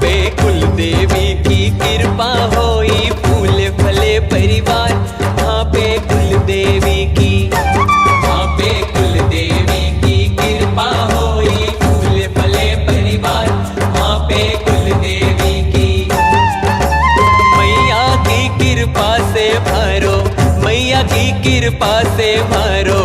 पे कुल देवी की कृपा होई, फूले फले परिवार वहाँ पे कुल देवी की, वहाँ पे कुल देवी की कृपा होई, फूले फले परिवार वहाँ पे कुल देवी की। मैया की कृपा से भरो, मैया की कृपा से भरो